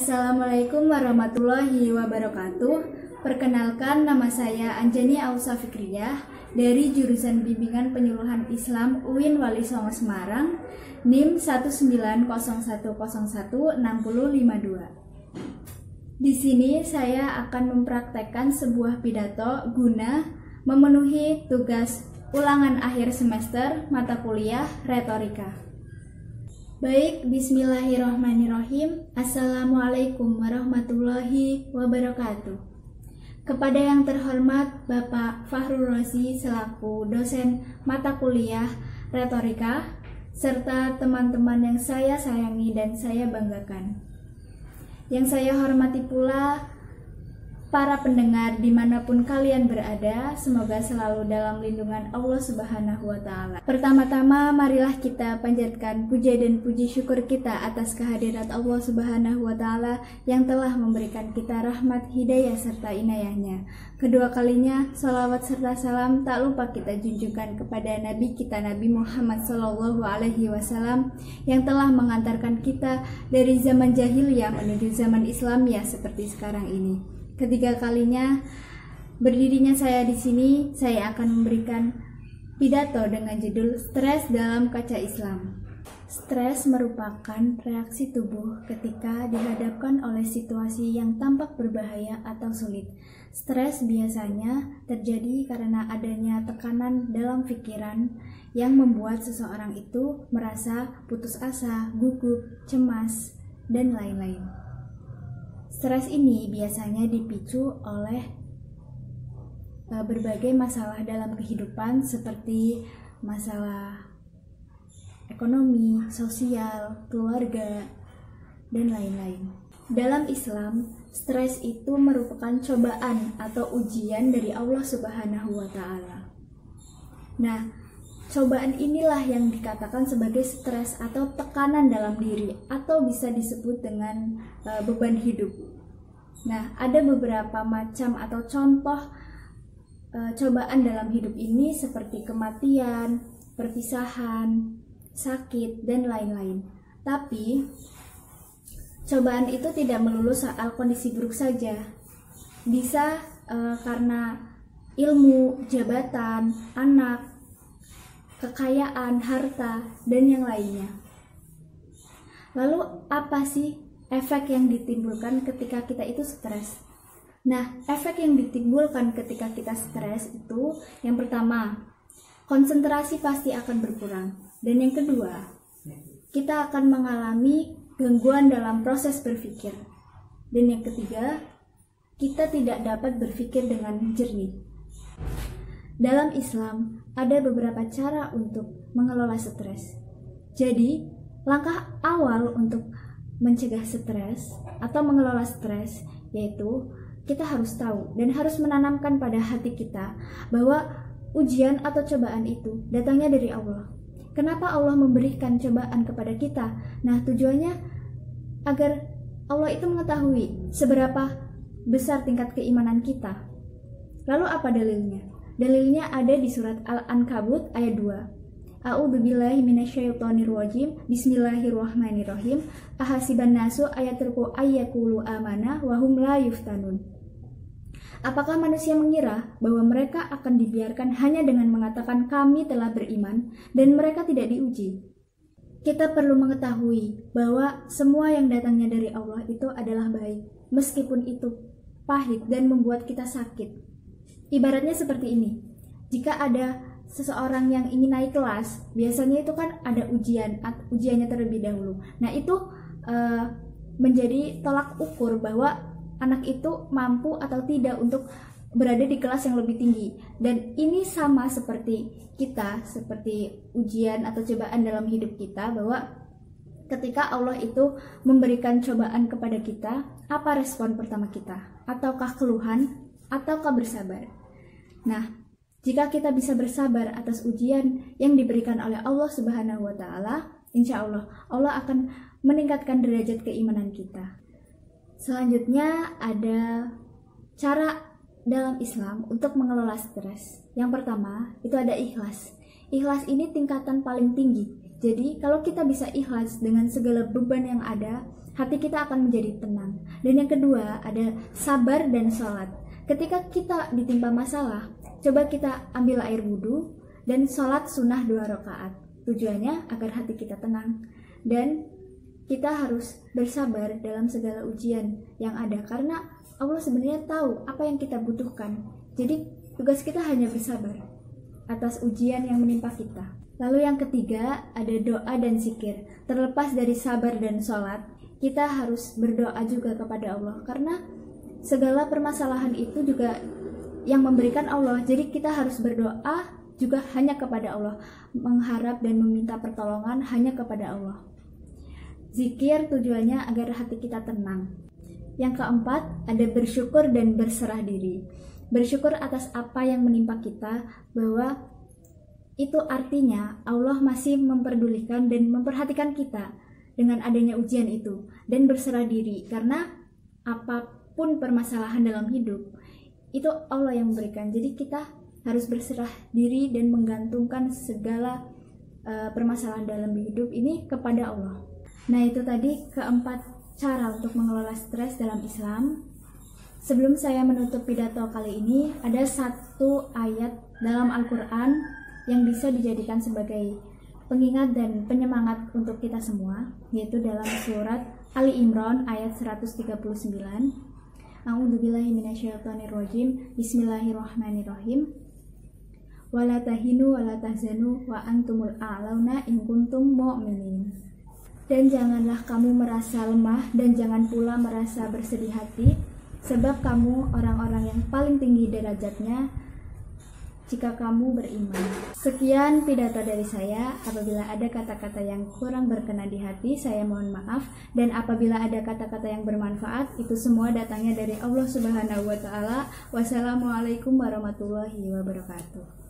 Assalamualaikum warahmatullahi wabarakatuh. Perkenalkan, nama saya Anjani Ausa Fikriyah dari jurusan Bimbingan Penyuluhan Islam UIN Wali Songo Semarang, NIM 19010160552. Di sini saya akan mempraktekkan sebuah pidato guna memenuhi tugas ulangan akhir semester mata kuliah retorika. Baik, bismillahirrahmanirrahim. Assalamualaikum warahmatullahi wabarakatuh. Kepada yang terhormat Bapak Fahrul Rozi selaku dosen mata kuliah retorika, serta teman-teman yang saya sayangi dan saya banggakan. Yang saya hormati pula para pendengar dimanapun kalian berada, semoga selalu dalam lindungan Allah Subhanahu wa Ta'ala. Pertama-tama, marilah kita panjatkan puja dan puji syukur kita atas kehadirat Allah Subhanahu wa Ta'ala yang telah memberikan kita rahmat, hidayah, serta inayahnya. Kedua kalinya, salawat serta salam tak lupa kita junjukkan kepada Nabi kita, Nabi Muhammad SAW, yang telah mengantarkan kita dari zaman jahiliyah menuju zaman Islamiyah seperti sekarang ini. Ketiga kalinya berdirinya saya di sini, saya akan memberikan pidato dengan judul Stres dalam Kaca Islam. Stres merupakan reaksi tubuh ketika dihadapkan oleh situasi yang tampak berbahaya atau sulit. Stres biasanya terjadi karena adanya tekanan dalam pikiran yang membuat seseorang itu merasa putus asa, gugup, cemas, dan lain-lain. Stres ini biasanya dipicu oleh berbagai masalah dalam kehidupan seperti masalah ekonomi, sosial, keluarga, dan lain-lain. Dalam Islam, stres itu merupakan cobaan atau ujian dari Allah Subhanahu wa Ta'ala. Nah, cobaan inilah yang dikatakan sebagai stres atau tekanan dalam diri, atau bisa disebut dengan beban hidup. Nah, ada beberapa macam atau contoh cobaan dalam hidup ini seperti kematian, perpisahan, sakit, dan lain-lain. Tapi, cobaan itu tidak melulu soal kondisi buruk saja. Bisa karena ilmu, jabatan, anak, kekayaan, harta, dan yang lainnya. Lalu apa sih efek yang ditimbulkan ketika kita itu stres? Nah, efek yang ditimbulkan ketika kita stres itu, yang pertama, konsentrasi pasti akan berkurang. Dan yang kedua, kita akan mengalami gangguan dalam proses berpikir. Dan yang ketiga, kita tidak dapat berpikir dengan jernih. Dalam Islam, ada beberapa cara untuk mengelola stres. Jadi, langkah awal untuk mencegah stres atau mengelola stres yaitu kita harus tahu dan harus menanamkan pada hati kita bahwa ujian atau cobaan itu datangnya dari Allah. Kenapa Allah memberikan cobaan kepada kita? Nah, tujuannya agar Allah itu mengetahui seberapa besar tingkat keimanan kita. Lalu apa dalilnya? Dalilnya ada di surat Al-Ankabut ayat 2. A'udzubillahi minasyaitonirrajim. Bismillahirrahmanirrahim. Ahasiban nasu ayaturku ayyakulu amanah wa hum la yuftanun. Apakah manusia mengira bahwa mereka akan dibiarkan hanya dengan mengatakan kami telah beriman dan mereka tidak diuji? Kita perlu mengetahui bahwa semua yang datangnya dari Allah itu adalah baik, meskipun itu pahit dan membuat kita sakit. Ibaratnya seperti ini. Jika ada seseorang yang ingin naik kelas, biasanya itu kan ada ujiannya terlebih dahulu. Nah, itu menjadi tolak ukur bahwa anak itu mampu atau tidak untuk berada di kelas yang lebih tinggi. Dan ini sama seperti kita, seperti ujian atau cobaan dalam hidup kita, bahwa ketika Allah itu memberikan cobaan kepada kita, apa respon pertama kita? Ataukah keluhan? Ataukah bersabar? Nah, jika kita bisa bersabar atas ujian yang diberikan oleh Allah Subhanahu wa Ta'ala, insya Allah akan meningkatkan derajat keimanan kita. Selanjutnya ada cara dalam Islam untuk mengelola stres. Yang pertama itu ada ikhlas. Ikhlas ini tingkatan paling tinggi Jadi kalau kita bisa ikhlas dengan segala beban yang ada, hati kita akan menjadi tenang. Dan yang kedua ada sabar dan sholat. Ketika kita ditimpa masalah, coba kita ambil air wudhu dan sholat sunnah 2 rakaat. Tujuannya agar hati kita tenang. Dan kita harus bersabar dalam segala ujian yang ada, karena Allah sebenarnya tahu apa yang kita butuhkan. Jadi tugas kita hanya bersabar atas ujian yang menimpa kita. Lalu yang ketiga ada doa dan zikir. Terlepas dari sabar dan sholat, kita harus berdoa juga kepada Allah, karena segala permasalahan itu juga yang memberikan Allah. Jadi kita harus berdoa juga hanya kepada Allah, mengharap dan meminta pertolongan hanya kepada Allah. Zikir tujuannya agar hati kita tenang. Yang keempat ada bersyukur dan berserah diri. Bersyukur atas apa yang menimpa kita, bahwa itu artinya Allah masih memperdulikan dan memperhatikan kita dengan adanya ujian itu. Dan berserah diri, karena apapun permasalahan dalam hidup itu Allah yang memberikan. Jadi kita harus berserah diri dan menggantungkan segala permasalahan dalam hidup ini kepada Allah. Nah, itu tadi keempat cara untuk mengelola stres dalam Islam. Sebelum saya menutup pidato kali ini, ada satu ayat dalam Al-Quran yang bisa dijadikan sebagai pengingat dan penyemangat untuk kita semua, yaitu dalam surat Ali Imran ayat 139. A'udzubillahi minasyaitonirrajim. Bismillahirrahmanirrahim. Wala tahinu wala tahzanu wa antumul a'launa in kuntum mu'minin. Dan janganlah kamu merasa lemah dan jangan pula merasa bersedih hati, sebab kamu orang-orang yang paling tinggi derajatnya jika kamu beriman. Sekian pidato dari saya. Apabila ada kata-kata yang kurang berkenan di hati, saya mohon maaf. Dan apabila ada kata-kata yang bermanfaat, itu semua datangnya dari Allah Subhanahu wa Ta'ala. Wassalamualaikum warahmatullahi wabarakatuh.